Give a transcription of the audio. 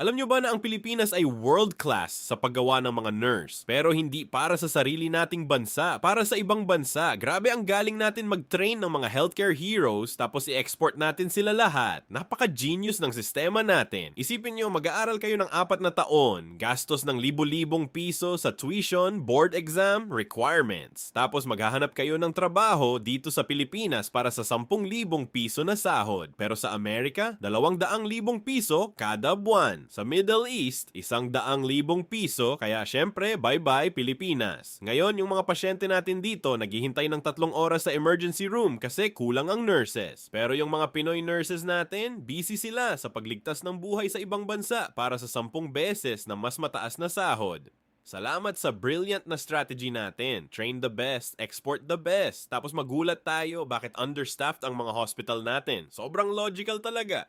Alam nyo ba na ang Pilipinas ay world-class sa paggawa ng mga nurse? Pero hindi para sa sarili nating bansa, para sa ibang bansa. Grabe ang galing natin mag-train ng mga healthcare heroes tapos i-export natin sila lahat. Napaka-genius ng sistema natin. Isipin nyo, mag-aaral kayo ng 4 na taon, gastos ng libo-libong piso sa tuition, board exam, requirements. Tapos maghahanap kayo ng trabaho dito sa Pilipinas para sa 10,000 piso na sahod. Pero sa Amerika, 200,000 piso kada buwan. Sa Middle East, 100,000 piso, kaya syempre, bye-bye Pilipinas. Ngayon, yung mga pasyente natin dito, naghihintay ng 3 oras sa emergency room kasi kulang ang nurses. Pero yung mga Pinoy nurses natin, busy sila sa pagligtas ng buhay sa ibang bansa para sa 10 beses na mas mataas na sahod. Salamat sa brilliant na strategy natin. Train the best, export the best. Tapos magulat tayo bakit understaffed ang mga hospital natin. Sobrang logical talaga.